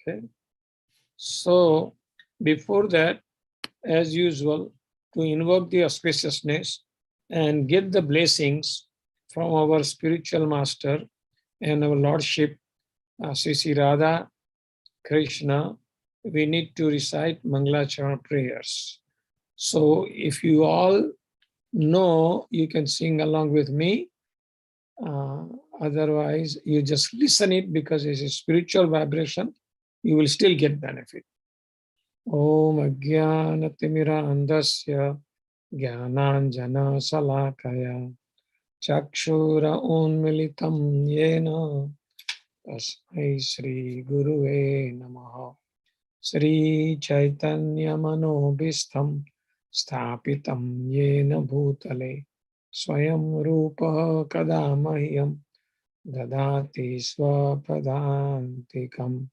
Okay. So before that, as usual, to invoke the auspiciousness and get the blessings from our spiritual master and our Lordship, Sri Radha Krishna, we need to recite Mangala Chana prayers. So if you all know, you can sing along with me. Uh, Otherwise, you just listen it because it's a spiritual vibration. You will still get benefit. Om Ajnanatimira Jnananjana Salakaya Chakshura Unmilitam Yena Tasmai Shri Guruve Namaha Shri Chaitanya Manobhistam Sthapitam Yena Bhutale Swayam Rupa Kadamahyam Dadati Swapadantikam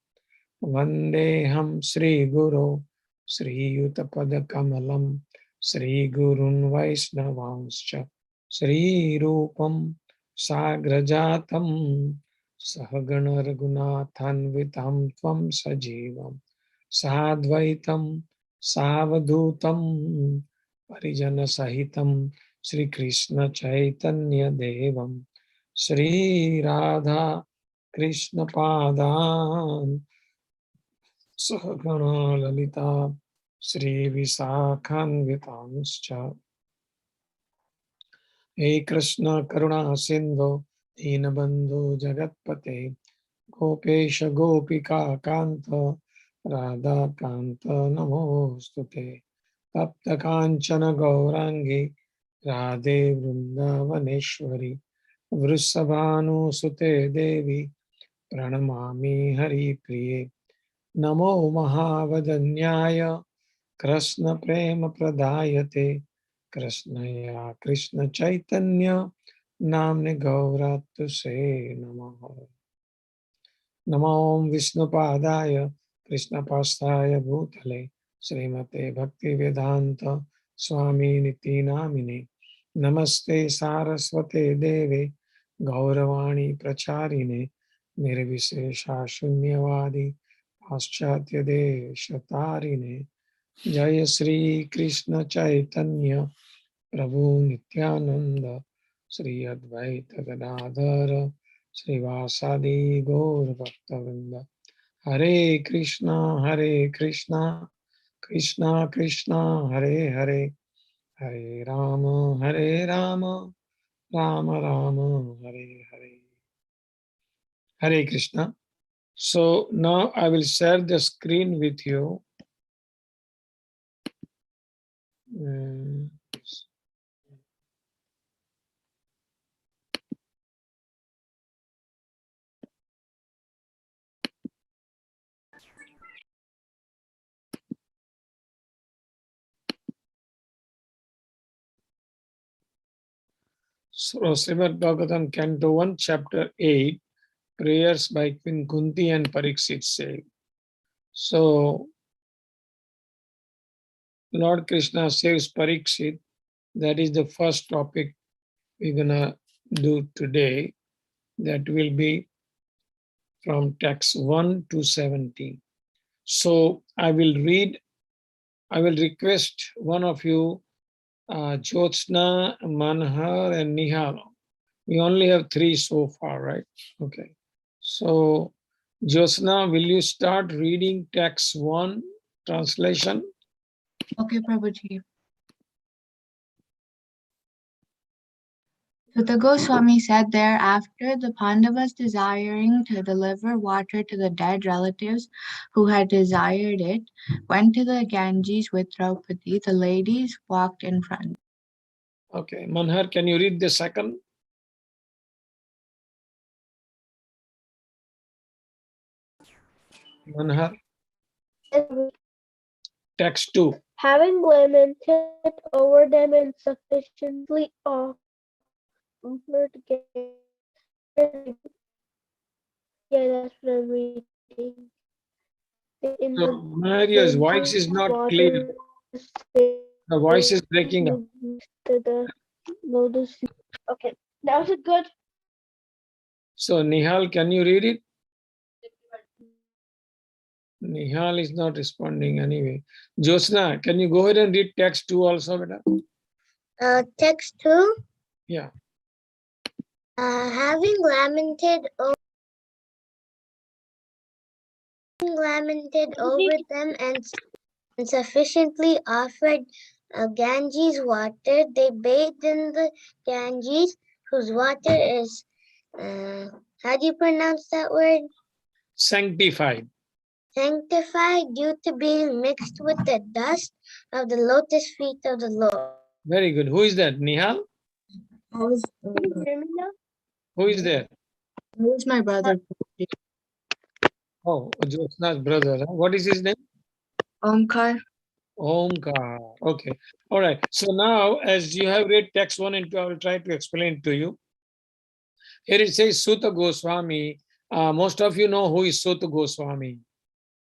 Vandeham Sri Guru Sri Yutapada Kamalam Sri Gurun Vaisnavanscha Sri Rupam Sagrajatam Sahagana Raghunathan Vitam Tvam Sajivam Sadvaitam Savadhutam Parijana Sahitam Sri Krishna Chaitanya Devam Sri Radha Krishna Padam Sahagana Lalita Sri Visakhanvitanscha He Krishna Karuna Sindhu Dinabandhu Jagatpate Gopesha Gopika Kanta Radha Kanta Namostute Tapta Kanchana Gaurangi Radhe Vrindavaneshwari Vrisabhanu Sute Devi Pranamami Hari Priye Namo Mahavadanyaya Krishna Prema Pradayate Krishnaya Krishna Chaitanya Namne Gauratu Se Namaha Namo Vishnu Padaya Krishna Pastaya Bhutale Srimate Bhakti Vedanta Swami Niti Namine Namaste Saraswate Deve Gauravani Pracharine Nirvisesha Shunyavadi Paschatya Deshatarine Jaya Sri Krishna Chaitanya Prabhu Nityananda Sri Advaita Gadadhara Srivasadi Gaur Bhaktavinda Hare Krishna Krishna Krishna Hare Hare Hare Rama Rama Rama Hare Hare Hare Krishna. So now I will share the screen with you. So Srimad Bhagwatam, Canto 1, Chapter 8, Prayers by Queen Kunti and Pariksit say. So Lord Krishna saves Pariksit. That is the first topic we're gonna do today. That will be from text 1 to 17. So I will request one of you, Jyotsna, Manhar, and Nihal. We only have 3 so far, right? Okay. So, Jyotsna, will you start reading text 1 translation? Okay, Prabhuji. So the Goswami said thereafter, the Pandavas desiring to deliver water to the dead relatives who had desired it, went to the Ganges with Draupadi. The ladies walked in front. Okay, Manhar, can you read the second? Manhar. Text 2. Having lamented over them and sufficiently offered again. Yeah, that's what I'm reading. So, Maria's voice is not clear. The voice is breaking up. Okay, that was a good. So, Nihal, can you read it? Nihal is not responding anyway. Josna, can you go ahead and read text 2 also, beta? Text 2. Yeah. Having lamented over them and sufficiently offered Ganges water, they bathed in the Ganges, whose water is, how do you pronounce that word? Sanctified. Sanctified due to being mixed with the dust of the lotus feet of the Lord. Very good. Who is that? Nihal? How is Who is there? my brother? Oh, Josna's brother. Huh? What is his name? Omkar. Omkar. Okay. All right. So now, as you have read text 1 and 2, I will try to explain to you. Here it says Sutta Goswami. Most of you know who is Sutta Goswami,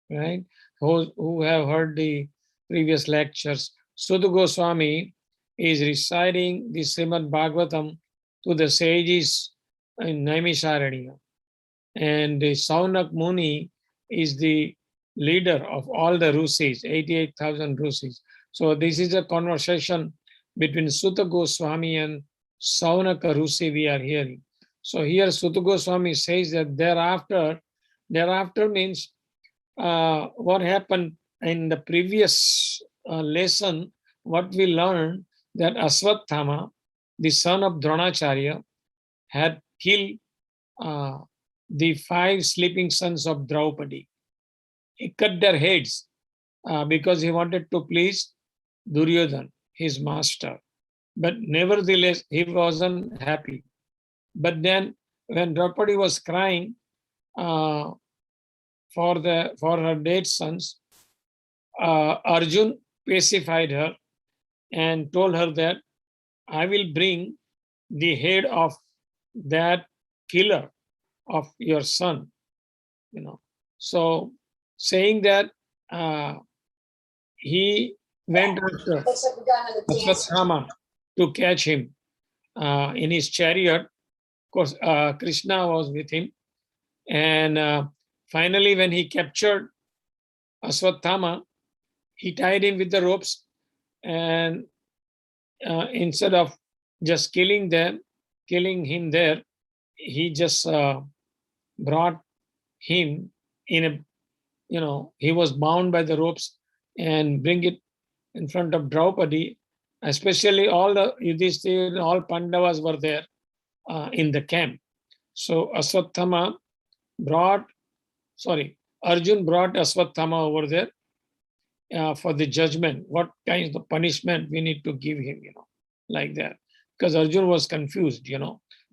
right? Who have heard the previous lectures. Sutta Goswami is reciting the Srimad Bhagwatam to the sages in Naimisharanya. And the Saunak Muni is the leader of all the Rusis, 88,000 Rusis. So this is a conversation between Sutta Goswami and Saunaka Rusi we are hearing. So here Sutta Goswami says that thereafter means what happened in the previous lesson, what we learned that Aswathama, the son of Dronacharya, had killed the 5 sleeping sons of Draupadi. He cut their heads because he wanted to please Duryodhana, his master. But nevertheless, he wasn't happy. But then when Draupadi was crying for her dead sons, Arjun pacified her and told her that I will bring the head of that killer of your son, So saying that he went after Ashwatthama to catch him in his chariot. Of course, Krishna was with him. And finally, when he captured Ashwatthama, he tied him with the ropes, and instead of just killing him there, he just brought him in a, he was bound by the ropes and bring it in front of Draupadi. Especially all the Yudhishthira, all Pandavas were there in the camp. So Ashwatthama Arjun brought Ashwatthama over there for the judgment. What kind of punishment we need to give him, like that. Because Arjun was confused,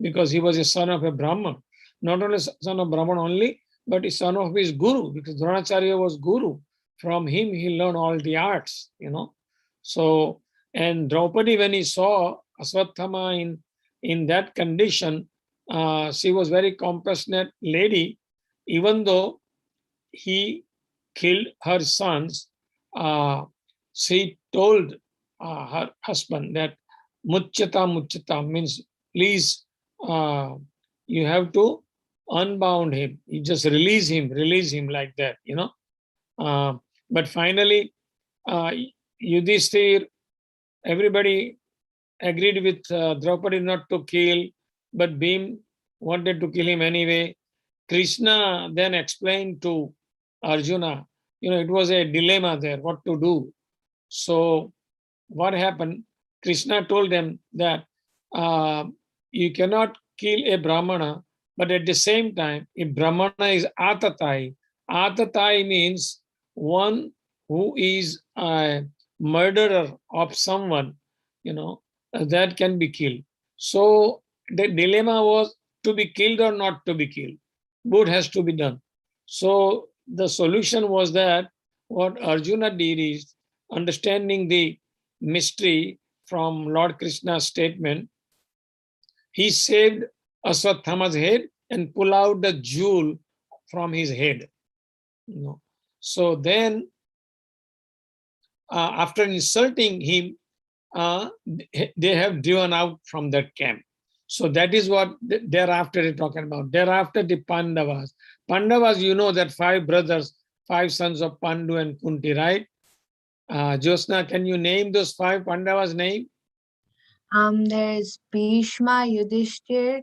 because he was a son of a Brahman. Not only son of Brahman only, but a son of his guru, because Dronacharya was guru. From him, he learned all the arts, So, and Draupadi, when he saw Ashwatthama in that condition, she was very compassionate lady, even though he killed her sons. She told her husband that muchata means please, you have to unbound him. You just release him like that, But finally, Yudhishthir, everybody agreed with Draupadi not to kill, but Bhim wanted to kill him anyway. Krishna then explained to Arjuna, it was a dilemma there, what to do. So what happened? Krishna told them that you cannot kill a Brahmana, but at the same time, if Brahmana is atatai, atatai means one who is a murderer of someone, that can be killed. So the dilemma was to be killed or not to be killed. Both has to be done. So the solution was that what Arjuna did is, understanding the mystery from Lord Krishna's statement, he saved Ashwatthama's head and pulled out the jewel from his head. So then, after insulting him, they have driven out from that camp. So that is what thereafter they're talking about. Thereafter, the Pandavas. Pandavas, that 5 brothers, 5 sons of Pandu and Kunti, right? Josna, can you name those 5 Pandavas' name? There's Bhishma, Yudhishthir,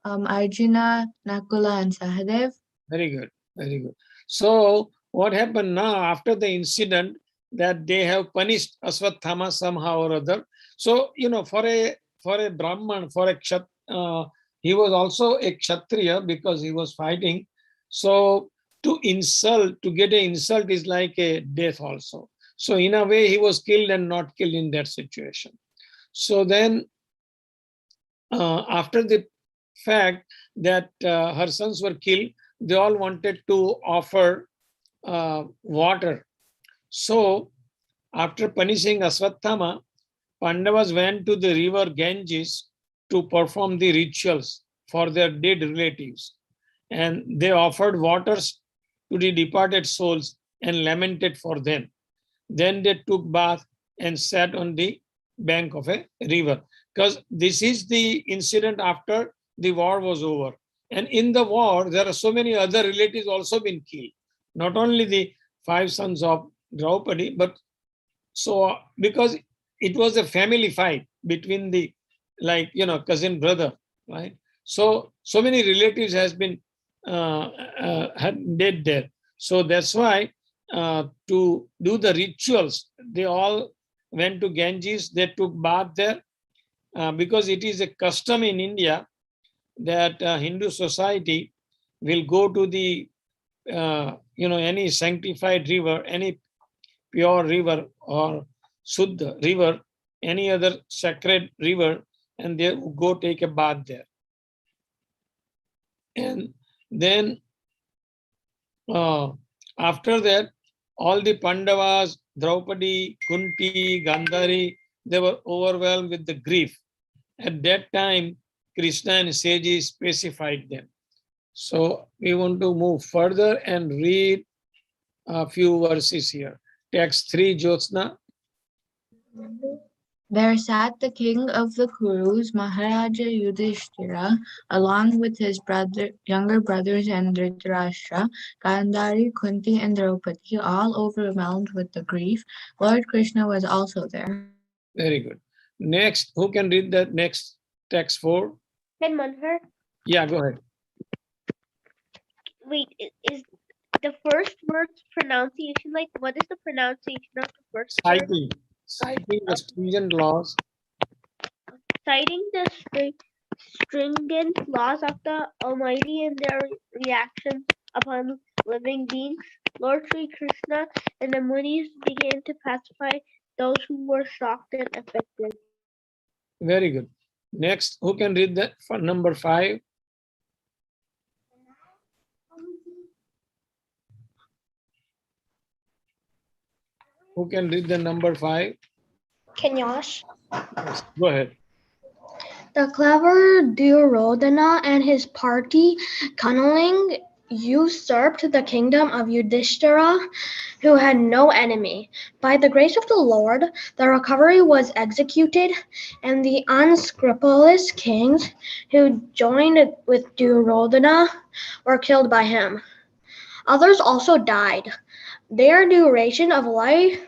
Arjuna, Nakula, and Sahadev. Very good, very good. So what happened now after the incident that they have punished Aswathama somehow or other? So, you know, for a Brahman, for a he was also a Kshatriya because he was fighting. So to get an insult is like a death also. So in a way, he was killed and not killed in that situation. So then after the fact that her sons were killed, they all wanted to offer water. So after punishing Aswathama, Pandavas went to the river Ganges to perform the rituals for their dead relatives. And they offered waters to the departed souls and lamented for them. Then they took bath and sat on the bank of a river. Because this is the incident after the war was over. And in the war, there are so many other relatives also been killed. Not only the 5 sons of Draupadi, but so because it was a family fight between the, like, you know, cousin brother, right? So many relatives has been dead there. So that's why to do the rituals, they all went to Ganges, they took bath there, because it is a custom in India that Hindu society will go to the, you know, any sanctified river, any pure river or Suddha river, any other sacred river, and they go take a bath there. And then after that, all the Pandavas, Draupadi, Kunti, Gandhari, they were overwhelmed with the grief. At that time, Krishna and sages specified them. So we want to move further and read a few verses here. Text 3, Jyotsna. There sat the king of the Kurus, Maharaja Yudhishthira, along with his younger brothers and Dhritarashtra, Gandhari, Kunti, and Draupadi, all overwhelmed with the grief. Lord Krishna was also there. Very good. Next, who can read that next text 4? Can Manhar? Yeah, go ahead. Wait, is the first word's pronunciation like, what is the pronunciation of the first word? Citing the stringent laws. Citing the stringent laws of the Almighty and their reactions upon living beings, Lord Sri Krishna and the Munis began to pacify those who were shocked and affected. Very good. Next, who can read that for number 5? Who can read the number 5? Kenyash. Yes, go ahead. The clever Duryodhana and his party cunning usurped the kingdom of Yudhishthira, who had no enemy. By the grace of the Lord, the recovery was executed, and the unscrupulous kings who joined with Duryodhana were killed by him. Others also died, their duration of life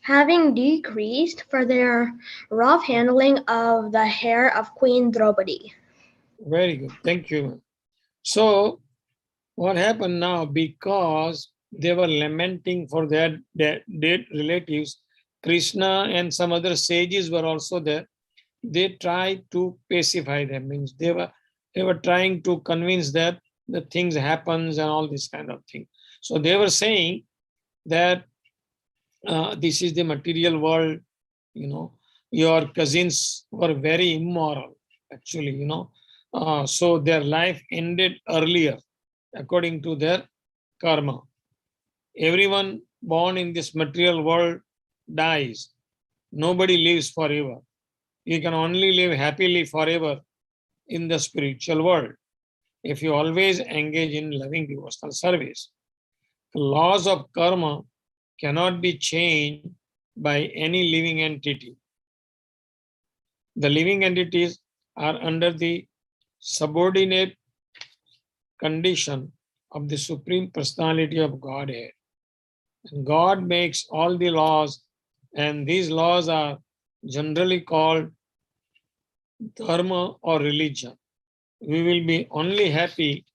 having decreased for their rough handling of the hair of Queen Draupadi. Very good. Thank you. So what happened now, because they were lamenting for their dead relatives, Krishna and some other sages were also there. They tried to pacify them, means they were trying to convince that the things happens and all this kind of thing. So they were saying that this is the material world, you know, your cousins were very immoral, actually, you know. So their life ended earlier according to their karma. Everyone born in this material world dies. Nobody lives forever. You can only live happily forever in the spiritual world if you always engage in loving devotional service. The laws of karma cannot be changed by any living entity. The living entities are under the subordinate condition of the Supreme Personality of Godhead. God makes all the laws, and these laws are generally called dharma or religion. We will be only happy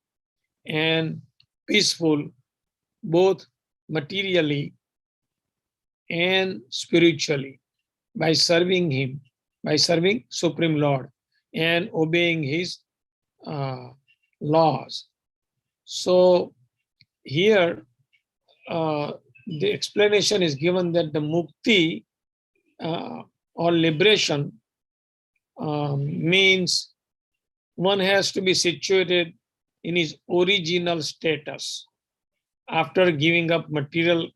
and peaceful both materially and spiritually by serving Him, by serving Supreme Lord and obeying His laws. So here the explanation is given that the mukti or liberation means one has to be situated in his original status after giving up material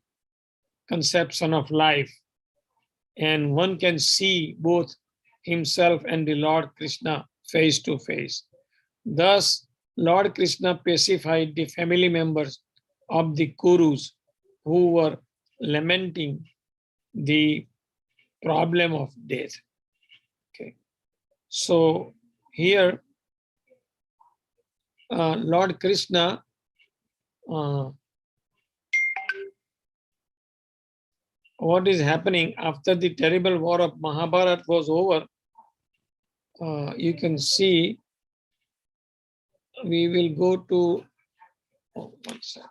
conception of life, and one can see both himself and the Lord Krishna face to face. Thus, Lord Krishna pacified the family members of the Kurus who were lamenting the problem of death. Okay, so here Lord Krishna what is happening after the terrible war of Mahabharata was over, you can see, we will go to, oh, 1 second.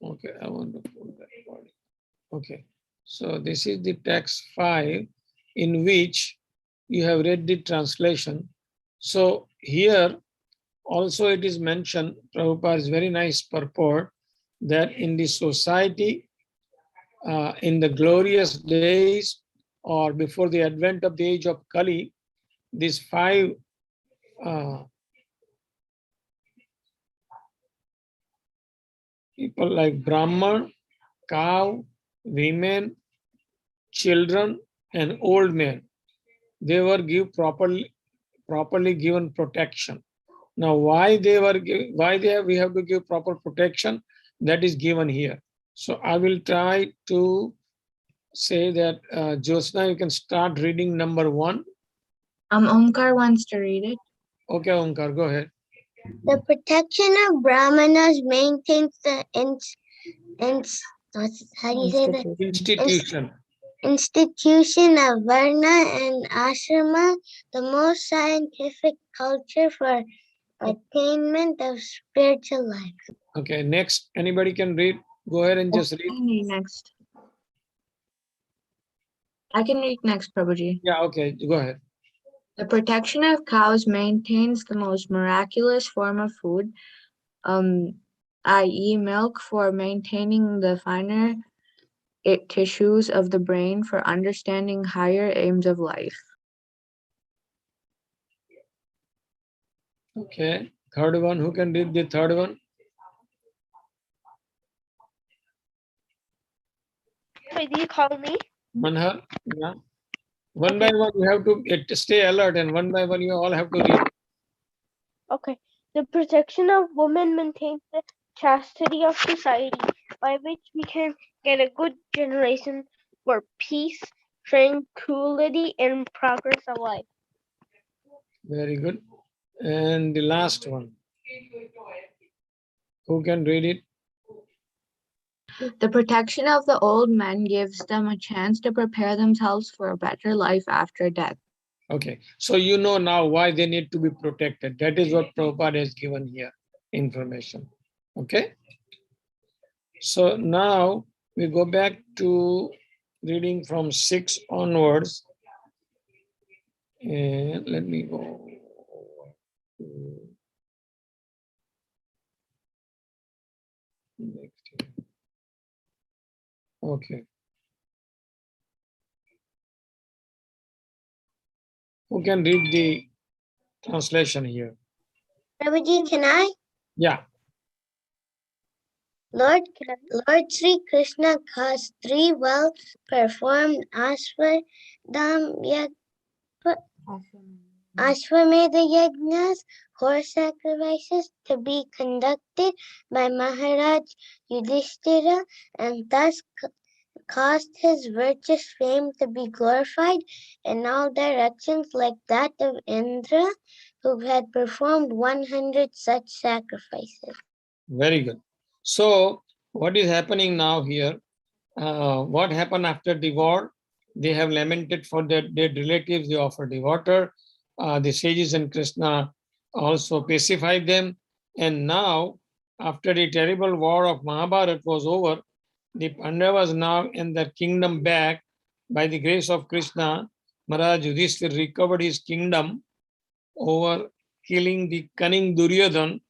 Okay, I want to put that body. Okay, so this is the text 5 in which you have read the translation. So here also it is mentioned, Prabhupada's very nice purport, that in the society, in the glorious days or before the advent of the age of Kali, these 5 people like Brahman, cow, women, children, and old men, they were properly given protection. Now, why we have to give proper protection, that is given here. So I will try to say that, Josna, you can start reading number 1. Omkar wants to read it. Okay, Omkar, go ahead. The protection of Brahmanas maintains the how do you say that? Institution of Varna and Ashrama, the most scientific culture for attainment of spiritual life. Okay, next, anybody can read. Go ahead and just I read. can read next. I can read next, Prabhuji. Yeah, okay, go ahead. The protection of cows maintains the most miraculous form of food, i.e. milk, for maintaining the finer tissues of the brain for understanding higher aims of life. Okay, third one, who can read the third one? Wait, do you call me? Manhar, yeah. One by one, you have to stay alert, and one by one, you all have to read. Okay. The protection of women maintains the chastity of society, by which we can get a good generation for peace, tranquility, and progress of life. Very good. And the last one, who can read it? The protection of the old men gives them a chance to prepare themselves for a better life after death. Okay, so you know now why they need to be protected. That is what Prabhupada has given here, information. Okay, so now we go back to reading from 6 onwards. And let me go to next. Okay. Who can read the translation here? Prabhuji, can I? Yeah. Lord Sri Krishna caused 3 well-performed Ashwamedha yajnas, horse sacrifices, to be conducted by Maharaj Yudhishthira, and thus caused his virtuous fame to be glorified in all directions, like that of Indra, who had performed 100 such sacrifices. Very good. So what is happening now here? What happened after the war? They have lamented for their dead relatives. They offered the water. The sages and Krishna also pacified them. And now, after the terrible war of Mahabharata was over, the Pandavas now in their kingdom back. By the grace of Krishna, Maharaj Yudhishthira recovered his kingdom over killing the cunning Duryodhan.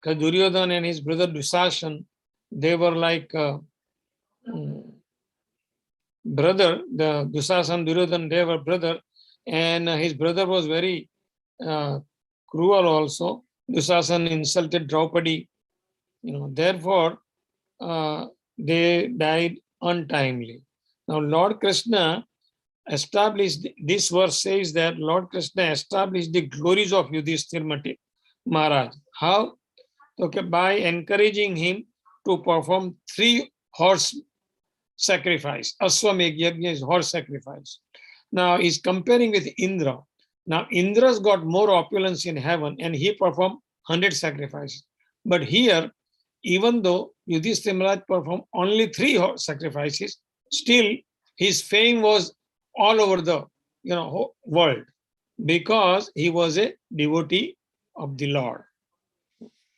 Because Duryodhan and his brother Dushasan, they were like brother, the Dushasan, Duryodhan, they were brother, and his brother was very cruel also. Dushasan insulted Draupadi, therefore they died untimely. Now Lord Krishna established, this verse says that Lord Krishna established the glories of Yudhishthira Maharaj. How? Okay, by encouraging him to perform 3 horse sacrifice. Aswamedh Yajna is horse sacrifice. Now he's comparing with Indra. Now Indra's got more opulence in heaven and he performed 100 sacrifices. But here, even though Yudhishthira Maharaj performed only 3 horse sacrifices, still his fame was all over the world because he was a devotee of the Lord.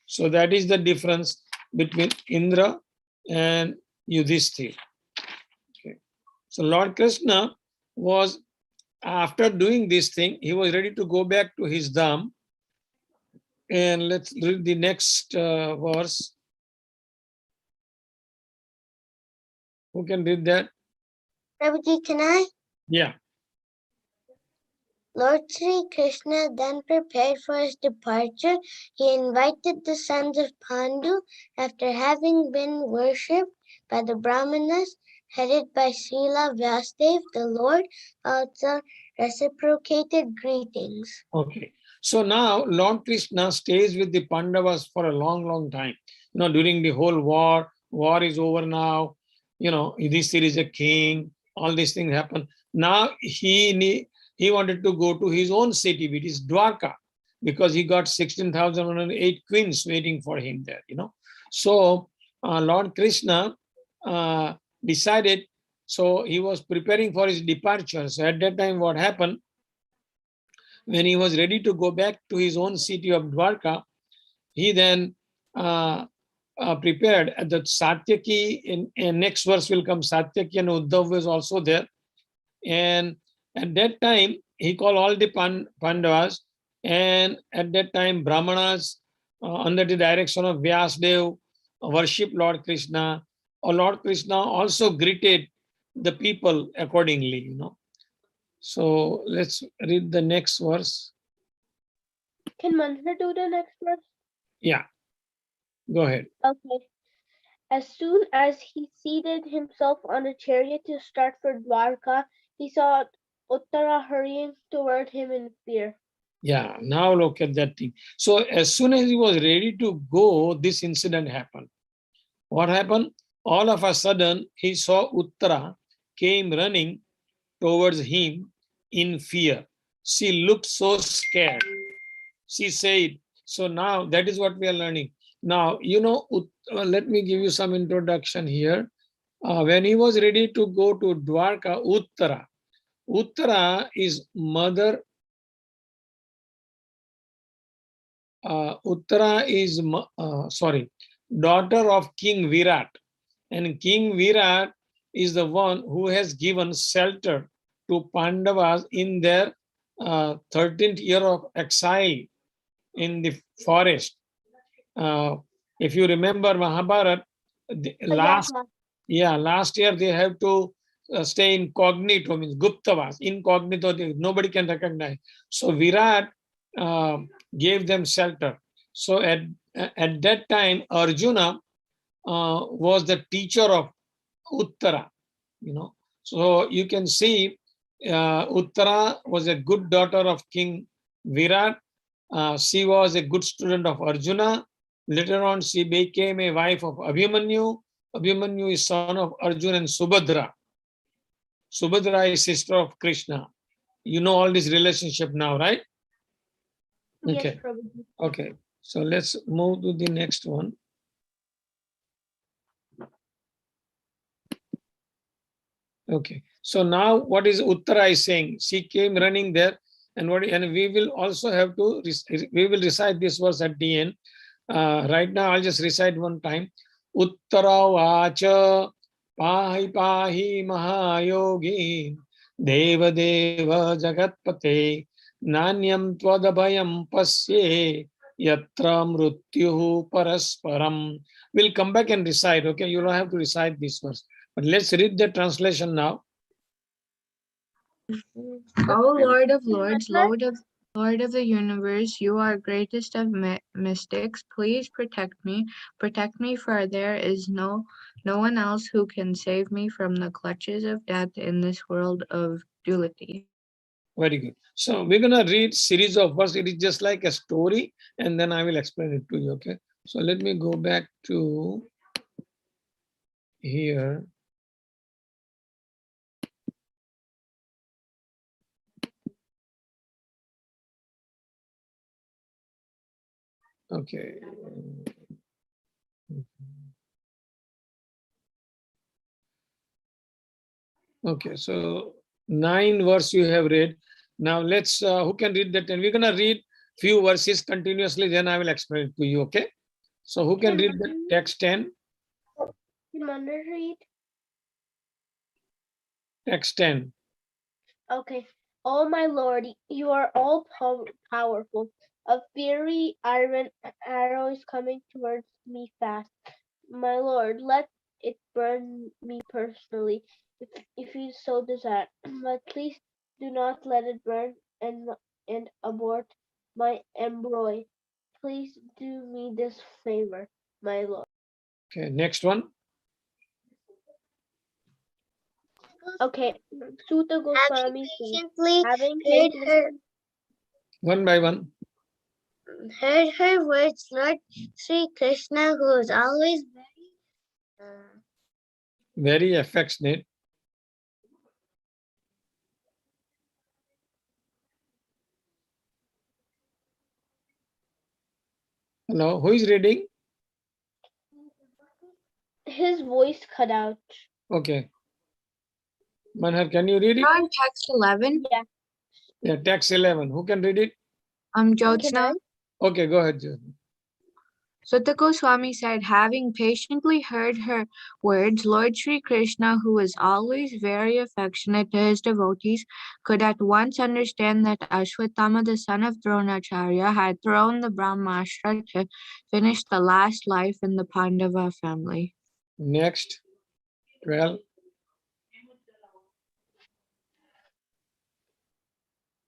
So that is the difference between Indra and Yudhishthira. Okay. So Lord Krishna was, after doing this thing, he was ready to go back to his dham. And let's read the next verse. Who can read that? Prabhuji, can I? Yeah. Lord Sri Krishna then prepared for his departure. He invited the sons of Pandu after having been worshipped by the Brahmanas, headed by Srila Vyasadeva. The Lord also reciprocated greetings. Okay. So now Lord Krishna stays with the Pandavas for a long, long time. During the whole war is over now. Yudhishthira is a king. All these things happen. Now he wanted to go to his own city, which is Dwarka, because he got 16,108 queens waiting for him there. So Lord Krishna decided. So he was preparing for his departure. So at that time, what happened? When he was ready to go back to his own city of Dwarka, he then prepared at the Satyaki. In next verse will come, Satyaki and Uddhav was also there. And at that time, he called all the Pandavas. And at that time, Brahmanas, under the direction of Vyasadeva, worship Lord Krishna. Or Lord Krishna also greeted the people accordingly, So let's read the next verse. Can Mantra do the next verse? Yeah, go ahead. Okay. As soon as he seated himself on a chariot to start for Dwarka, he saw Uttara hurrying toward him in fear. Yeah, now look at that thing. So as soon as he was ready to go, this incident happened. What happened? All of a sudden, he saw Uttara came running towards him in fear. She looked so scared. She said, so now that is what we are learning. Now, let me give you some introduction here. When he was ready to go to Dwarka, Uttara is mother. Uttara is, daughter of King Virat. And King Virat is the one who has given shelter to Pandavas in their 13th year of exile in the forest. If you remember Mahabharata, last year they have to stay incognito, means Guptavas, incognito, nobody can recognize. So Virat gave them shelter. So at that time, Arjuna was the teacher of Uttara, So you can see Uttara was a good daughter of King Virat. She was a good student of Arjuna. Later on, she became a wife of Abhimanyu. Abhimanyu is son of Arjuna and Subhadra. Subhadra is sister of Krishna. You know all this relationship now, right? Okay. Yes, Prabhuji. Okay. So let's move to the next one. Okay. So now what is Uttara is saying? She came running there, and we will also have to we will recite this verse at the end. Right now I'll just recite one time. Uttara vacha pahi pahi mahayogi deva deva jagatpate nanyam twadabhayam pasye yatra mrutyuhu parasparam. We'll come back and recite. Okay, you don't have to recite this verse. But let's read the translation now. O Lord of Lords, Lord of the universe, you are greatest of mystics. Please protect me, for there is no one else who can save me from the clutches of death in this world of duality. Very good. So we're gonna read series of verses. It is just like a story, and then I will explain it to you. Okay. So let me go back to here. Okay. Okay, so 9 verse you have read. Now let's, who can read that? And we're gonna read few verses continuously, then I will explain it to you, okay? So who can read the text 10? Can Manda read? Text 10. Okay. Oh my Lord, you are all powerful. A fiery iron arrow is coming towards me fast. My Lord, let it burn me personally, if you so desire. But please do not let it burn and abort my embryo. Please do me this favor, my Lord. Okay, next one. Okay, Sutta Goswami, Patiently having heard taken her One by one. heard her words, Lord Sri Krishna, who is always Very affectionate. Hello, who is reading? his voice cut out. Okay. Manhar, can you read it? On text 11, Yeah. Yeah, text 11. Who can read it? Jyotsna. Okay, go ahead, Jyoti. Sutta Goswami said, having patiently heard her words, Lord Sri Krishna, who is always very affectionate to his devotees, could at once understand that Ashwatthama, the son of Dronacharya, had thrown the Brahmastra to finish the last life in the Pandava family. Next, 12.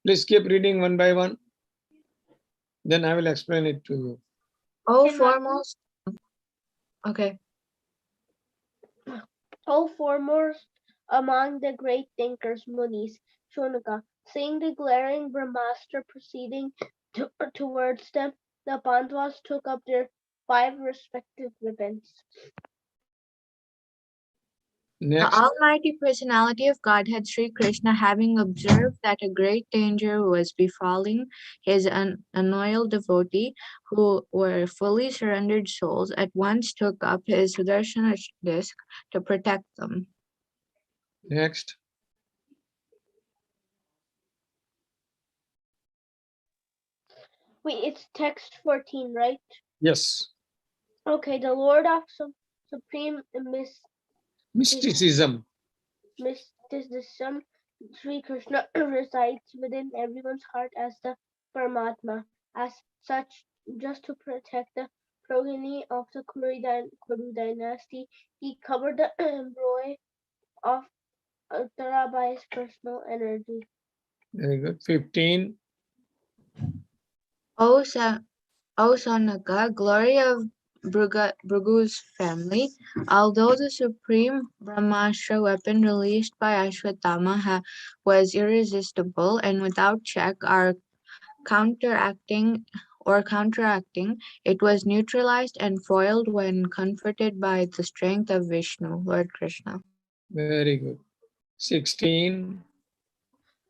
Please keep reading one by one. Then I will explain it to you. Oh, Can Manda- foremost. Okay. Oh, foremost among the great thinkers, Munis, Shunaka, seeing the glaring Brahmastra proceeding towards them, the Pandavas took up their 5 respective weapons. The Next, Almighty Personality of Godhead Sri Krishna, having observed that a great danger was befalling his unloyal devotee, who were fully surrendered souls, at once took up his Sudarshana disc to protect them. next. Wait, it's text 14, right? Yes. Okay, the Lord of Supreme Mysticism. Mysticism, Sri Krishna resides within everyone's heart as the Paramatma. As such, just to protect the progeny of the Kuru dynasty, he covered the embryo of Uttara by his personal energy. Very good. 15. O Sanaka, glory of Bhrugu's family, although the supreme Brahmastra weapon released by Ashwatthama was irresistible and without check, counteracting, it was neutralized and foiled when comforted by the strength of Vishnu, Lord Krishna. Very good. 16.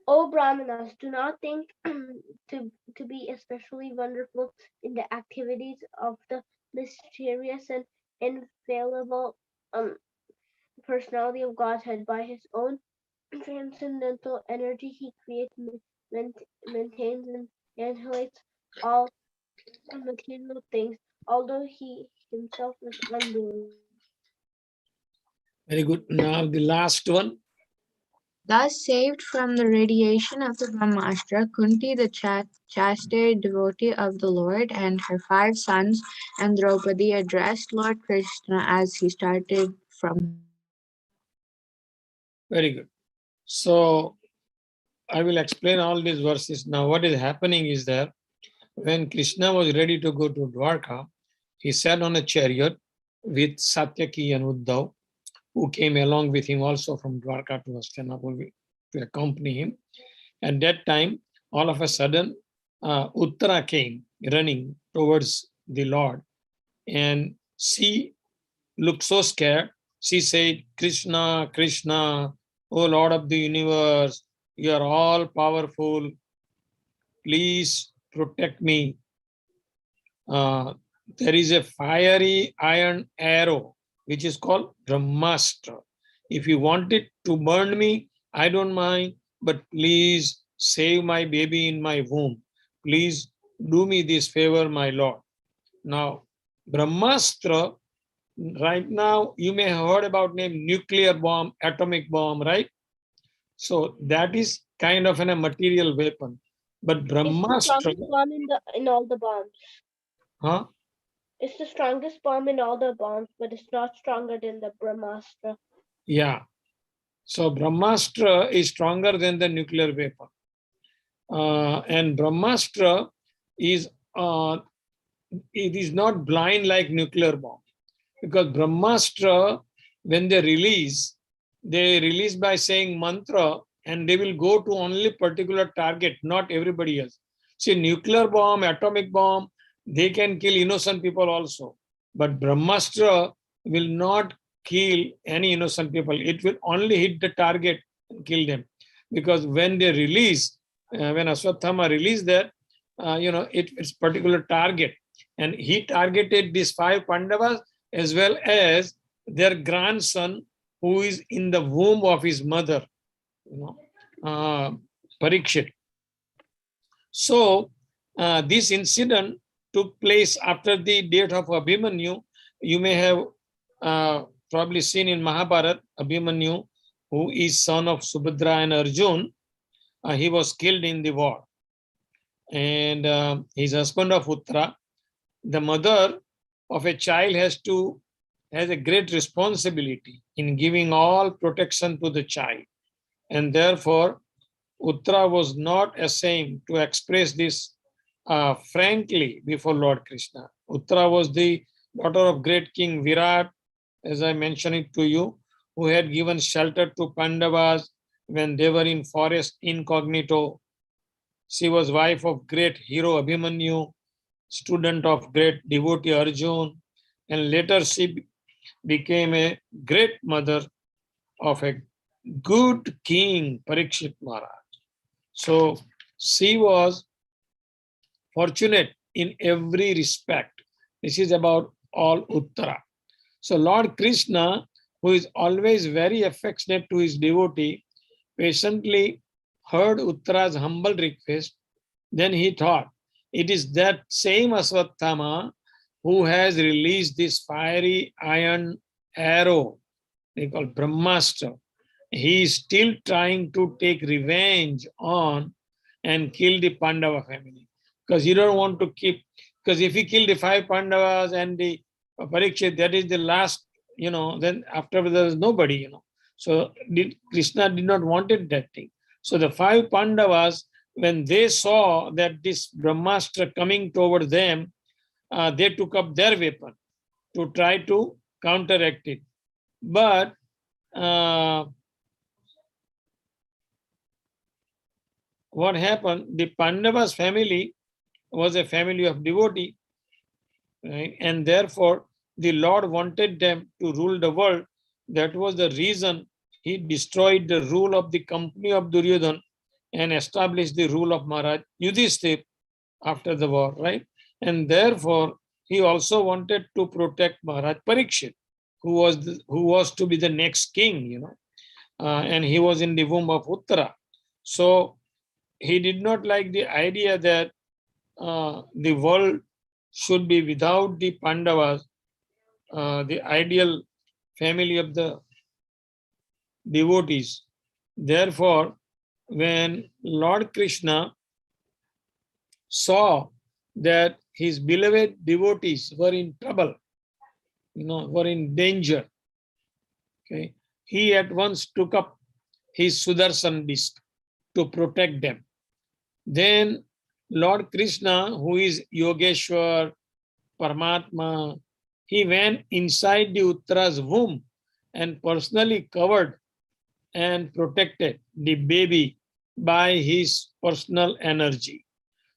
O Brahmanas, do not think to be especially wonderful in the activities of the mysterious and infallible personality of Godhead. By his own transcendental energy, he creates, maintains, and annihilates all material things, although he himself is undoing. Very good. Now the last one. Thus saved from the radiation of the Brahmastra, Kunti, the chaste devotee of the Lord, and her 5 sons and Draupadi addressed Lord Krishna as he started from. Very good. So I will explain all these verses. Now what is happening is that when Krishna was ready to go to Dwarka, he sat on a chariot with Satyaki and Uddhav, who came along with him also from Dwarka to Hastinapur to accompany him. At that time, all of a sudden, Uttara came running towards the Lord, and she looked so scared. She said, Krishna, Krishna, O Lord of the universe, you are all powerful. Please protect me. There is a fiery iron arrow, which is called Brahmastra. If you want it to burn me, I don't mind, but please save my baby in my womb. Please do me this favor, my Lord. Now, Brahmastra, right now, you may have heard about name nuclear bomb, atomic bomb, right? So that is kind of a material weapon. But It's the Brahmastra, strongest bomb in all the bombs. huh? It's the strongest bomb in all the bombs, but it's not stronger than the Brahmastra. Yeah. So Brahmastra is stronger than the nuclear weapon. And Brahmastra is it is not blind like nuclear bomb, because Brahmastra, when they release by saying mantra, and they will go to only particular target, not everybody else. See, nuclear bomb, atomic bomb, they can kill innocent people also, but Brahmastra will not kill any innocent people. It will only hit the target and kill them, because when they release, when Aswathama released that, it's particular target, and he targeted these 5 Pandavas as well as their grandson who is in the womb of his mother, Parikshit. So this incident took place after the death of Abhimanyu. You may have probably seen in Mahabharata, Abhimanyu, who is son of Subhadra and Arjun, he was killed in the war. And his husband of Uttara, the mother of a child has a great responsibility in giving all protection to the child. And therefore, Uttara was not ashamed to express this frankly before Lord Krishna. Uttara was the daughter of great King Virat, as I mentioned it to you, who had given shelter to Pandavas when they were in forest incognito. She was wife of great hero Abhimanyu, student of great devotee Arjun, and later she became a great mother of a good king, Parikshit Maharaj. So she was fortunate in every respect. This is about all Uttara. So Lord Krishna, who is always very affectionate to his devotee, patiently heard Uttara's humble request. Then he thought, it is that same Aswathama who has released this fiery iron arrow, they call Brahmastra. He is still trying to take revenge on and kill the Pandava family. Because he don't want to keep, because if he killed the 5 Pandavas and the Parikshit, that is the last, then after there is nobody, So Krishna did not wanted that thing. So the 5 Pandavas, when they saw that this Brahmastra coming toward them, they took up their weapon to try to counteract it. But what happened? The Pandavas family was a family of devotee, right? And therefore the Lord wanted them to rule the world. That was the reason he destroyed the rule of the company of Duryodhana and established the rule of Maharaj Yudhishthir after the war, right? And therefore he also wanted to protect Maharaj Parikshit, who was to be the next king, you know, and he was in the womb of Uttara. So he did not like the idea that the world should be without the Pandavas, the ideal family of the devotees. Therefore, when Lord Krishna saw that his beloved devotees were in trouble, you know, were in danger, okay, he at once took up his Sudarshan disc to protect them. Then Lord Krishna, who is Yogeshwar, Paramatma, he went inside the Uttara's womb and personally covered and protected the baby by his personal energy.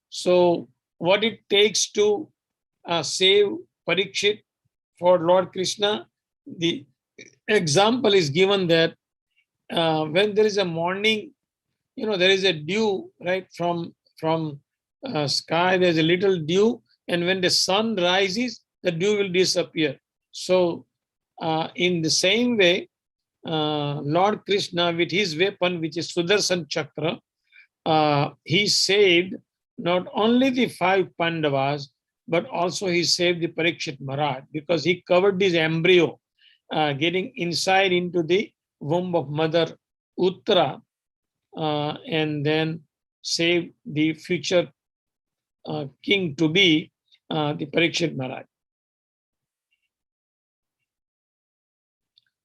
So what it takes to save Parikshit for Lord Krishna, the example is given that when there is a morning, you know, there is a dew, right, from sky, there's a little dew, and when the sun rises, the dew will disappear. So in the same way, Lord Krishna with his weapon, which is Sudarshan Chakra, he saved not only the 5 Pandavas, but also he saved the Parikshit Maharaj, because he covered his embryo, getting inside into the womb of Mother Uttara, and then save the future king to be the Parikshit Maharaj.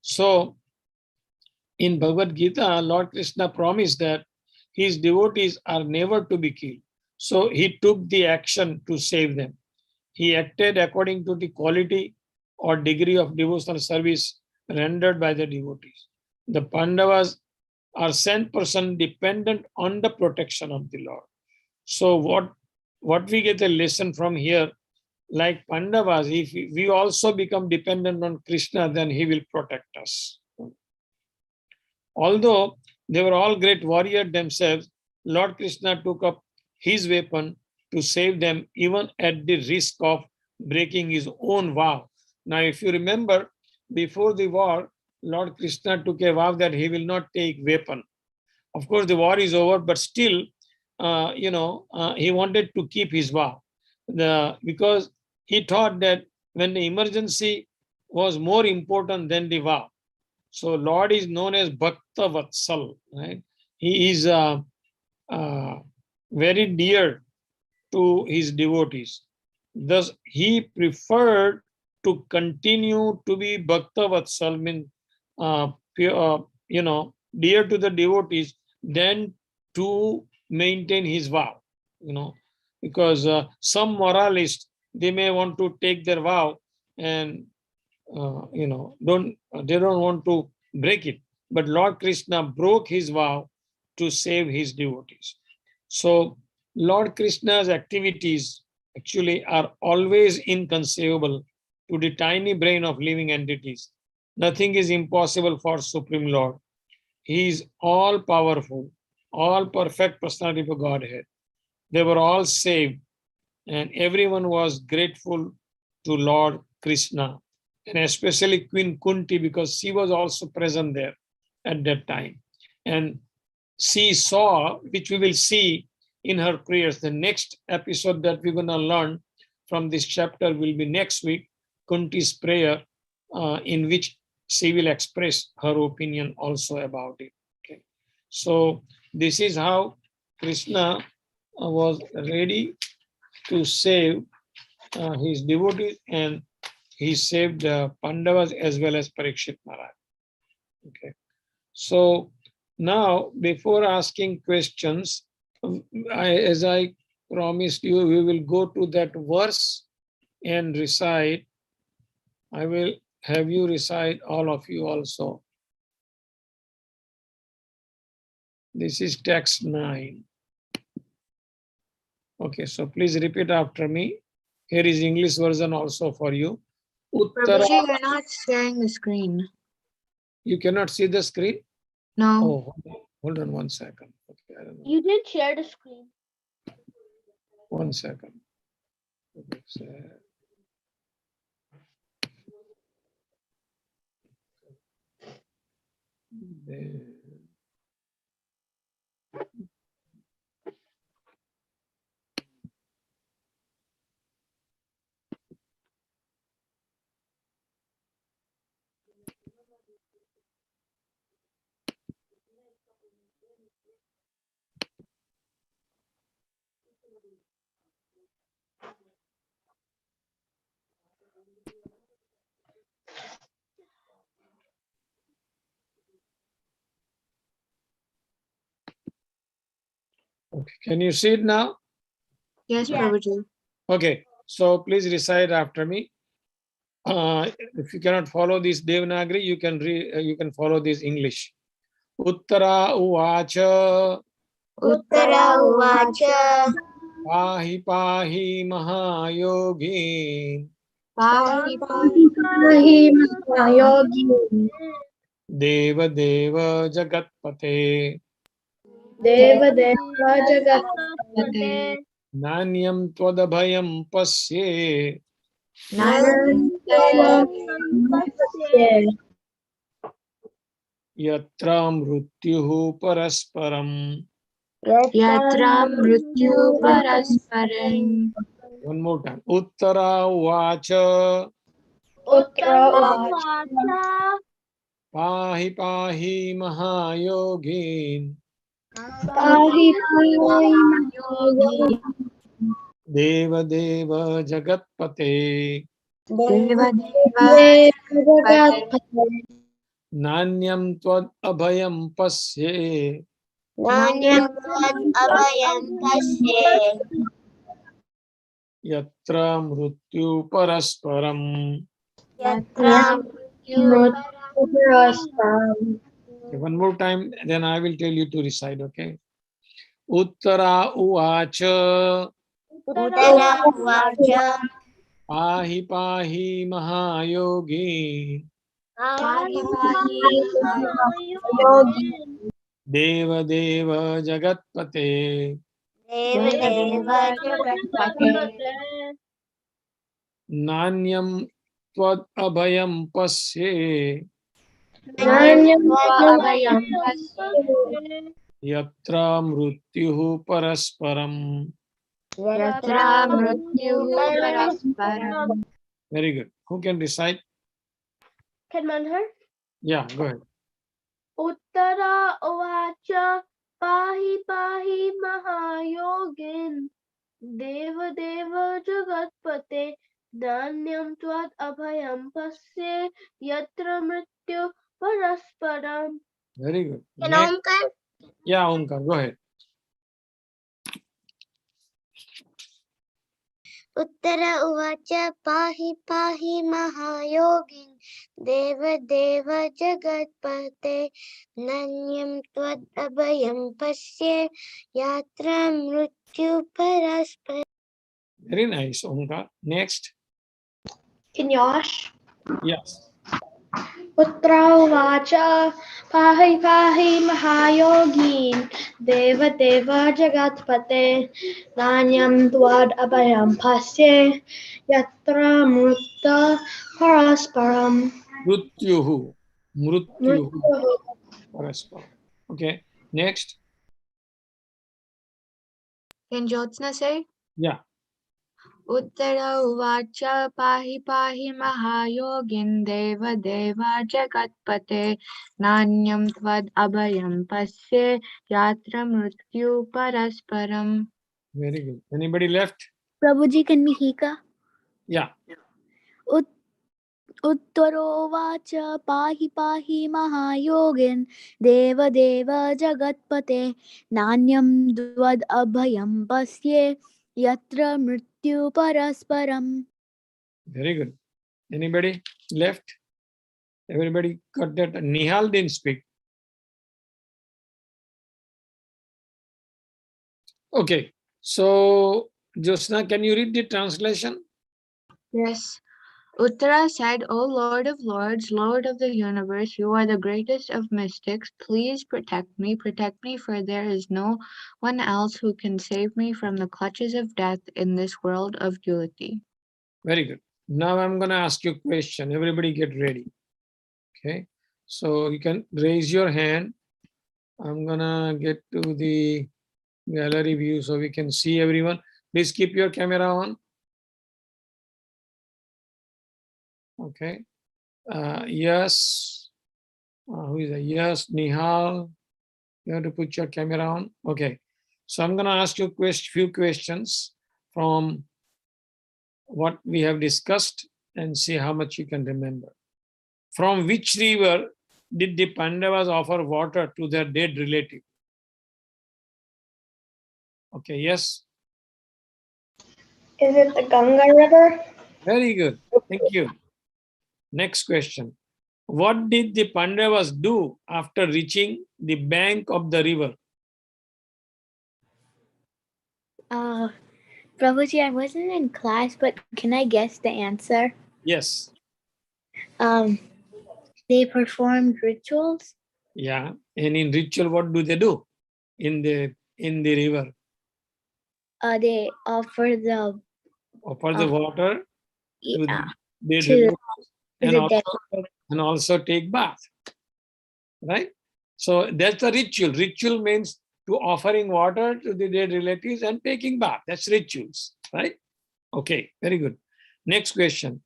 So in Bhagavad Gita, Lord Krishna promised that his devotees are never to be killed. So he took the action to save them. He acted according to the quality or degree of devotional service rendered by the devotees. The Pandavas are 100% dependent on the protection of the Lord. So what we get a lesson from here, like Pandavas, if we also become dependent on Krishna, then he will protect us. Although they were all great warriors themselves, Lord Krishna took up his weapon to save them, even at the risk of breaking his own vow. Now, if you remember, before the war, Lord Krishna took a vow that he will not take weapon. Of course, the war is over, but still, he wanted to keep his vow. Because he thought that when the emergency was more important than the vow. So Lord is known as Bhakta Vatsal, right? He is very dear to his devotees. Thus, he preferred to continue to be Bhakta Vatsal, means dear to the devotees, than to maintain his vow. Because some moralists, they may want to take their vow and they don't want to break it. But Lord Krishna broke his vow to save his devotees. So Lord Krishna's activities actually are always inconceivable to the tiny brain of living entities. Nothing is impossible for Supreme Lord. He is all powerful, all perfect personality of Godhead. They were all saved, and everyone was grateful to Lord Krishna, and especially Queen Kunti, because she was also present there at that time. And she saw, which we will see in her prayers. The next episode that we're going to learn from this chapter will be next week, Kunti's prayer, in which she will express her opinion also about it. Okay. So this is how Krishna was ready to save his devotees, and he saved Pandavas as well as Parikshit Maharaj. Okay. So now, before asking questions, as I promised you, we will go to that verse and recite. I will have you recite, all of you also. This is text 9. Okay, so please repeat after me. Here is English version also for you. Uttara. Prabhuji, you're not sharing the screen. You cannot see the screen? No. Oh, hold on 1 second. Okay, I don't know. You did share the screen. 1 second. Okay, can you see it now? Yes, Yes. Prabhuji. Okay, so please recite after me. If you cannot follow this Devanagari, you can follow this English. Uttara uvacha Uttara uvacha pahi pahi mahayogi Pahi Pahi Mahayogi deva deva jagatpate Deva Deva Jagat Pate nanyam twadabhayam pasye Nanandaya yatra mrutyuhu parasparam. Yatra Mrityu Parasparam. One more time. Uttara uvacha Uttara Uttara pahi pahi mahayogi Pahi Pahi Mahayogi deva deva jagatpate Deva Deva Deva Jagat Pate nanyam tvad abhayam pasye Nanyam tvad abhayam pasye yatra mrutyu parasparam. Yatra Mrityu Parasparam. Okay, one more time, then I will tell you to recite, okay? Uttara uvacha Uttara uvacha pahi pahi mahayogi Pahi Pahi Yogi deva deva jagatpate Deva Deva Jagatpate nanyam tvad abhayam pasye Nanyam Abhayam yatra mrutyuhu parasparam. Yatra Mrityu Parasparam. Very good. Who can recite? Can Manhar? Yeah, go ahead. Uttara uvacha pahi pahi mahayogin deva deva jagatpate nanyam tvad abhayam pasye yatra mrityu parasparam. Very good. Can Next. Omkar? Yeah, Omkar, go ahead. Uttara uvacha pahi pahi mahayogin deva deva jagatpate nanyam tvad abhayam pasye yatra mrityu paraspara. Very nice, Omkar. Next. Kinyosh Yes. Putra Vacha Pahi Pahi Mahayogin Deva Deva Jagatpate Nanyam Dwad Abhayam Pasye Yatra Mrutta Parasparam Mrutyuhu. Mrutyuhu. Mrutta Parasparam. Okay. Next. Can Jyotsna say? Yeah. Uttara Uvacha Pahi Pahi Mahayogin Deva Deva Jagatpate Nanyam Tvad Abhayam Pasye Yatra Mrityu Parasparam. Very good. Anybody left? Prabhuji, can we hika? Yeah. Uttarovaच pahi pahi mahayogin deva deva jagatpate nanyam dvad abhayam pasye yatra mrityu parasparam. Very good. Anybody left? Everybody got that? Nihal didn't speak. Okay. So, Josna, can you read the translation? Yes. Uttara said, O Lord of Lords, Lord of the universe, you are the greatest of mystics. Please protect me, for there is no one else who can save me from the clutches of death in this world of duality. Very good. Now I'm going to ask you a question. Everybody get ready. Okay. So you can raise your hand. I'm gonna get to the gallery view so we can see everyone. Please keep your camera on. Okay. Yes. Who is that? Yes, Nihal. You have to put your camera on. Okay. So I'm going to ask you few questions from what we have discussed and see how much you can remember. From which river did the Pandavas offer water to their dead relative? Okay, yes. Is it the Ganga River? Very good. Thank you. Next question. What did the Pandavas do after reaching the bank of the river? Prabhuji, I wasn't in class, but can I guess the answer? Yes. They performed rituals. Yeah. And in ritual, what do they do in the river? They offer the Water to the yeah, dead to relatives the and also take bath. Right? So that's the ritual. Ritual means to offering water to the dead relatives and taking bath. That's rituals. Right? Okay, very good. Next question.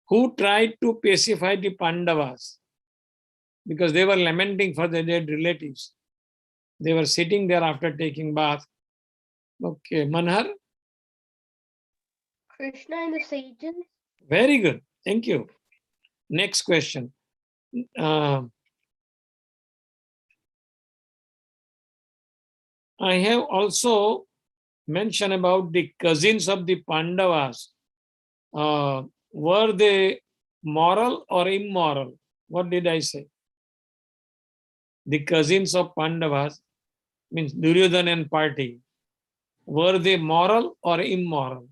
Who tried to pacify the Pandavas? Because they were lamenting for the dead relatives. They were sitting there after taking bath. Okay, Manhar? Krishna and the sages. Very good. Thank you. Next question. I have also mentioned about the cousins of the Pandavas. Were they moral or immoral? What did I say? The cousins of Pandavas, means Duryodhana and party. Were they moral or immoral?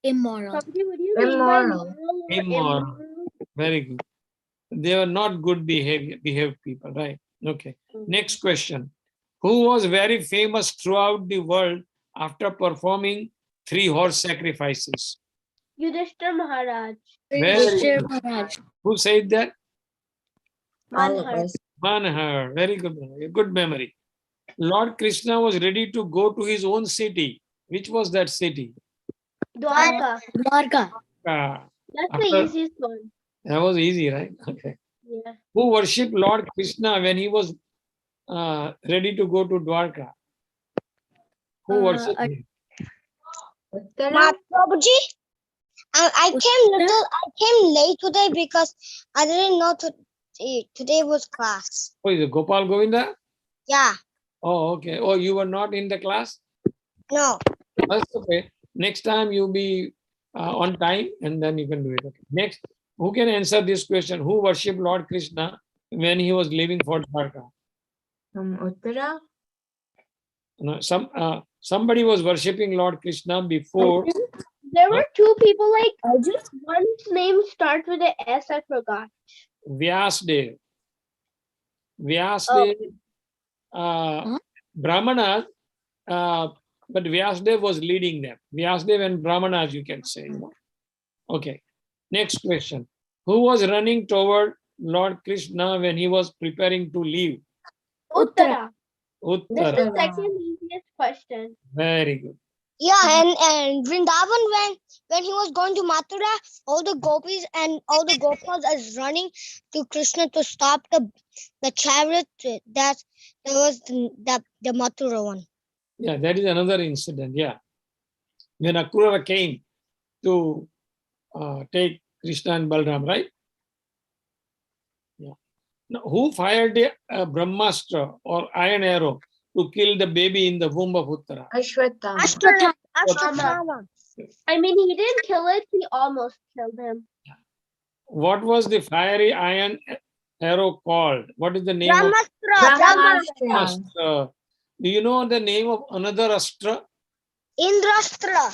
immoral. Somebody, would you mean by Immoral. moral or Immoral. immoral? Very good. They were not good behaved people, right? Okay. Next question. Who was very famous throughout the world after performing 3 horse sacrifices? Yudhishthir Maharaj. Very Yudhishthir good. Maharaj. Who said that? All of Manhar. us. Manhar. Very good. Good memory. Lord Krishna was ready to go to his own city. Which was that city? Dwarka. Dwarka. Ah, That's after, the easiest one. that was easy, right? Okay. Yeah. Who worshipped Lord Krishna when he was ready to go to Dwarka? Who worshipped him? Uttara? Prabhuji, I came late today because I didn't know today was class. Oh, is it Gopal Govinda? Yeah, Oh, okay. Oh, you were not in the class? no. That's okay. Next time you'll be on time and then you can do it. Okay. Next, who can answer this question? Who worshipped Lord Krishna when he was leaving for Dwarka? Uttara? No, somebody was worshipping Lord Krishna before. There were 2 people, like, Arjun? one's name starts with an S, I forgot. Vyasdev. Huh? Brahmanas, but Vyasdev was leading them. Vyasdev and Brahmanas, you can say. Okay. Next question. Who was running toward Lord Krishna when he was preparing to leave? Uttara. This Uttara. is the second easiest question. Very good. Yeah, and Vrindavan, when he was going to Mathura, all the gopis and all the gopals is running to Krishna to stop the chariot. That was the Mathura one. Yeah, that is another incident. Yeah. When Akrura came to take Krishna and Balram, right? Yeah. Now, who fired a Brahmastra or iron arrow to kill the baby in the womb of Uttara? Ashwatthama. Ashwatthama. I mean, he didn't kill it, he almost killed him. What was the fiery iron arrow called? What is the name of Brahmastra. Astra? Do you know the name of another Astra? Indrastra.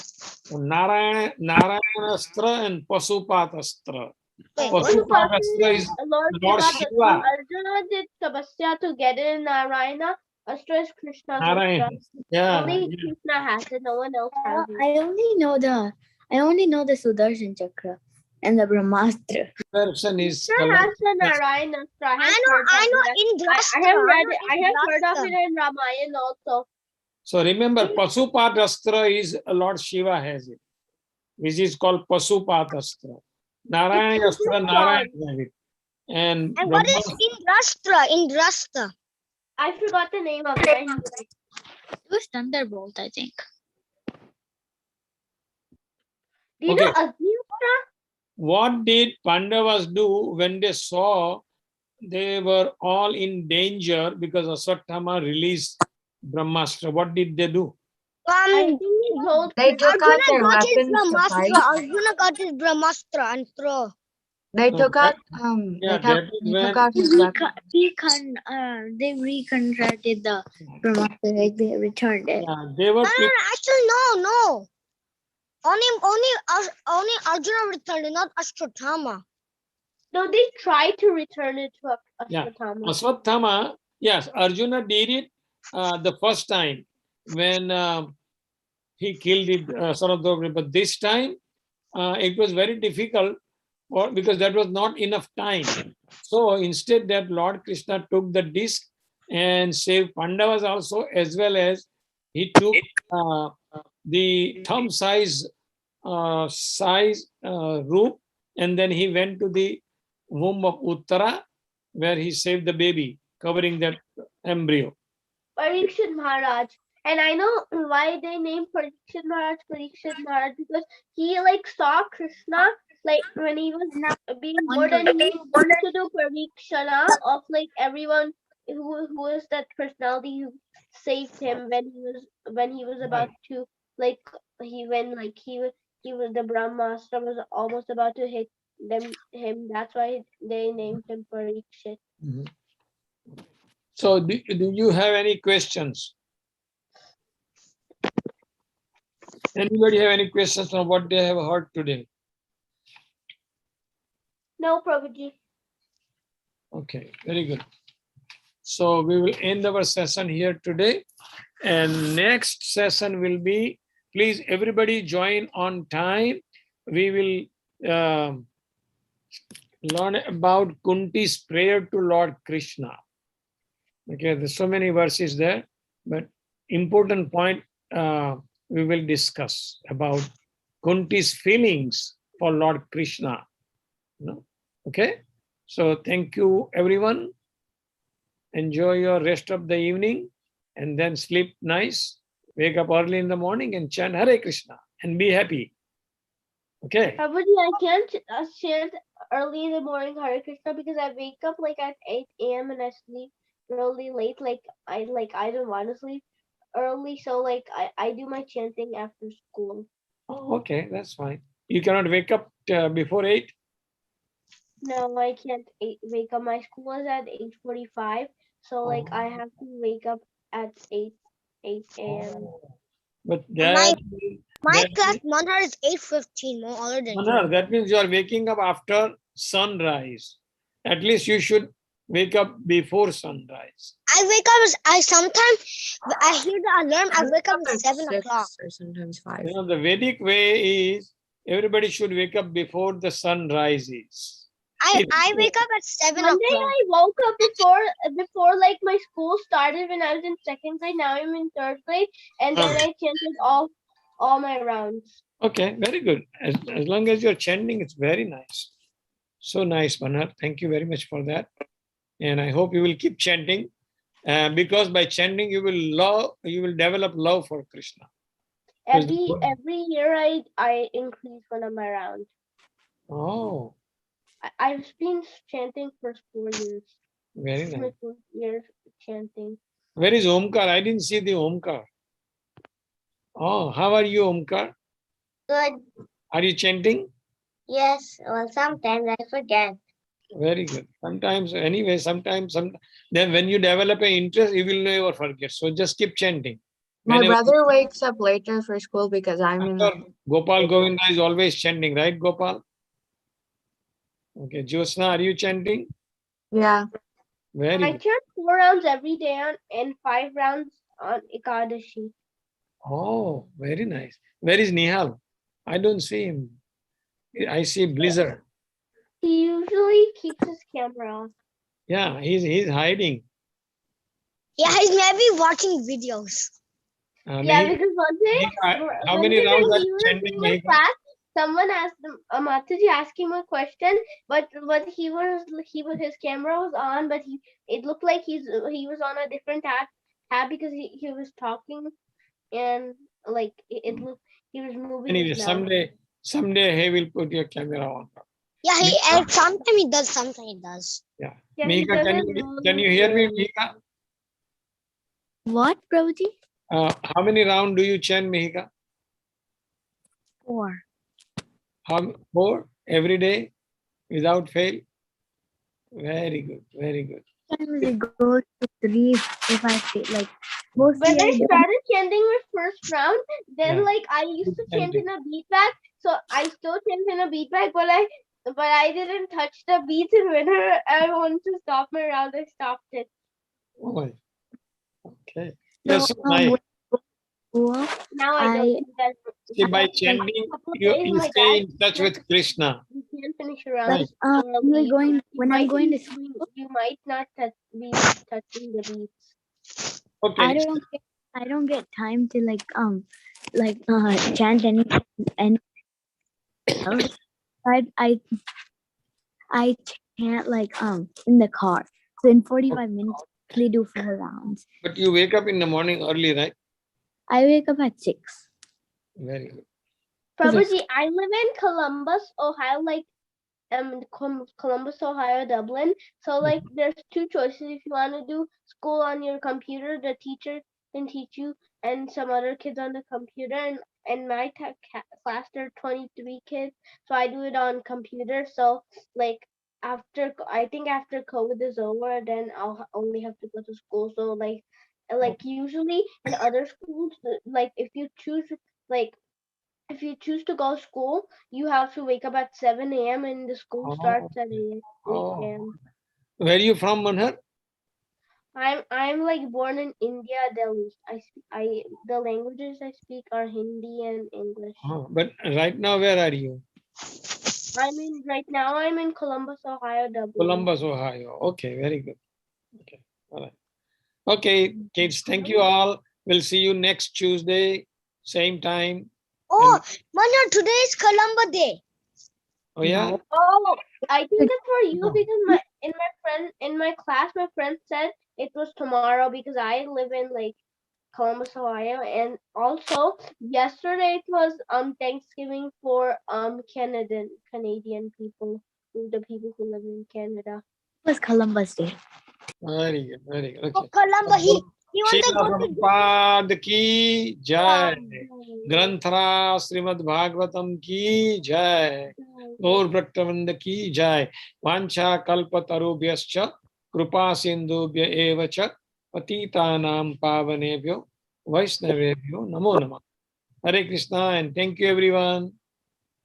Narayanastra and Pasupatastra. Wait, Pasupatastra is Lord Lord Shiva, Shiva. Arjuna did tapasya to get it in Narayana. Astra is Krishna's Narayan. Astra. Yeah. Only Yeah. Krishna has it, no one else has it. I only know the Sudarshan Chakra. And the Brahmastra. Person is Krishna has the Narayana Astra. I know in I Drastra. have read it. I I know have in heard of Drastra. it in Ramayana also. So remember, Pasupat Astra is Lord Shiva has it, which is called Pasupat Astra. Narayana It's Astra, a Narayana God. has it. And And what Brahma, is Indrastra? Indrastra. I forgot the name of it. I knew it. It was Thunderbolt, I think. Do you Okay. know Agni Astra? what did Pandavas do when they saw they were all in danger because Aswathama released Brahmastra? What did they do? I think he told They took out their Arjuna got his weapons to fight. Brahmastra. Arjuna got his Brahmastra and throw. They So took out yeah, that is they when took out his weapons. They reconstructed the Brahmastra, like they returned it. they were Actually, no. Only Arjuna returned it, not Ashwatthama. No, they tried to return it to Yeah. Ashwatthama. Aswathama, yes, Arjuna did it the first time when he killed it, Saradobri, but this time it was very difficult because that was not enough time. So instead that Lord Krishna took the disc and saved Pandavas also, as well as he took the thumb size roop, and then he went to the womb of Uttara, where he saved the baby, covering that embryo. Parikshit Maharaj. And I know why they named Parikshit Maharaj because he like saw Krishna like when he was being born and he wanted to do Parikshana of like everyone who is that personality who saved him when he was about to like he was the Brahmastra was almost about to hit him. That's why they named him Parikshit. So do you have any questions? Anybody have any questions on what they have heard today? No, Prabhuji. Okay, very good. So we will end our session here today. And next session will be, please everybody join on time. We will learn about Kunti's prayer to Lord Krishna. Okay, there's so many verses there, but important point we will discuss about Kunti's feelings for Lord Krishna. No? Okay, so thank you everyone. Enjoy your rest of the evening and then sleep nice. Wake up early in the morning and chant Hare Krishna and be happy. Okay. Prabhuji, I can't chant early in the morning Hare Krishna because I wake up like at 8 a.m. and I sleep really late. Like I don't want to sleep early, so like I do my chanting after school. Oh, okay, that's fine. You cannot wake up before 8? No, I can't wake up. My school is at 8:45, so like I have to wake up at 8 a.m. But that, My class Manhar is 8:15, more older than you. that means you are waking up after sunrise. At least you should wake up before sunrise. I wake up I sometimes I hear the alarm, I wake up at 7 o'clock. Or sometimes 5. You know, the Vedic way is everybody should wake up before the sun rises. I wake up at 7 One day o'clock. I woke up before like my school started when I was in second grade. Now I'm in third grade, and then I chanted all my rounds. Okay, very good. As long as you're chanting, it's very nice. So nice, Manar. Thank you very much for that. And I hope you will keep chanting, because by chanting you will develop love for Krishna. Every year I increase one of my rounds. Oh, I've been chanting for 4 years. very nice. My 4 years chanting. Where is Omkar? I didn't see the Omkar. Oh, how are you, Omkar? Good. Are you chanting? Yes. Well, sometimes I forget. Very good. Sometimes, anyway, sometimes, then when you develop an interest, you will never forget. So just keep chanting. My brother wakes up later for school because I'm in the... Gopal Govinda is always chanting, right, Gopal? Okay, Jyotsna, are you chanting? Yeah. Very I good. chant 4 rounds every day and 5 rounds on Ekadashi. Oh, very nice. Where is Nihal? I don't see him. I see blizzard. He usually keeps his camera on. Yeah, he's hiding. Yeah, he's maybe watching videos. Yeah, Mehika, because one day, how one many day when rounds are he you was chanting, in the Mehika? class, someone asked him, Mataji asked him a question, but his camera was on, but it looked like he was on a different tab because he was talking, and like it looked he was moving Anyway, his mouth. someday he will put your camera on. Yeah, he Mehika, sometimes he does, sometimes he does. yeah. Yeah, he Mehika, doesn't can you hear me, Mehika? What, Prabhuji? How many rounds do you chant, Mehika? 4. How 4 every day without fail? Very good, very good. Sometimes it goes to 3 if I feel like mostly When I I don't. started chanting my first round, then Yeah. like I used to chant Chanting. in a beat bag. So I still chant in a beat bag, but I didn't touch the beats, and whenever I wanted to stop my round, I stopped it. Oh, okay. You're So so nice. when I go to school, Now I don't I do that. See, by like chanting, Couple of you days, my stay dad in touch with Krishna. you can't finish your round like Right. early. when I'm going to school, You might not be touching the beats. Okay. I don't get time to chant any else. I chant in the car. So in 45 minutes, I usually do 4 rounds. But you wake up in the morning early, right? I wake up at 6. Very good. Prabhuji, I live in Columbus, Ohio, Columbus, Ohio, Dublin. So like there's 2 choices. If you want to do school on your computer, the teacher can teach you and some other kids on the computer. And in my class there are 23 kids, so I do it on computer. So like I think after COVID is over, then I'll only have to go to school. So like usually in other schools, like if you choose to go to school, you have to wake up at 7 a.m. and the school starts at 8 Oh. a.m. Where are you from, Manhar? I'm like born in India, Delhi. The languages I speak are Hindi and English. Oh, but right now, where are you? Right now I'm in Columbus, Ohio, Dublin. Columbus, Ohio. Okay, very good. Okay, all right. Okay, kids, thank you all. We'll see you next Tuesday, same time. Oh, Manu, today is Columba Day. Oh yeah? Oh, I think it's for you because in my class my friend said it was tomorrow because I live in like Columbus, Ohio, and also yesterday it was Thanksgiving for Canadian people, the people who live in Canada. It was Columbus Day. Very good, very good. Oh, Okay. Columba, he want to Srila go to Prabhupada ki jai. Granthara Srimad Bhagwatam ki jai. Gaur Bhaktavanda ki jai. Vancha kalpatarubhyascha kripa sindhubhya evacha patitanam pavanebhyo vaishnavebhyo namo namah. Hare Krishna and thank you everyone.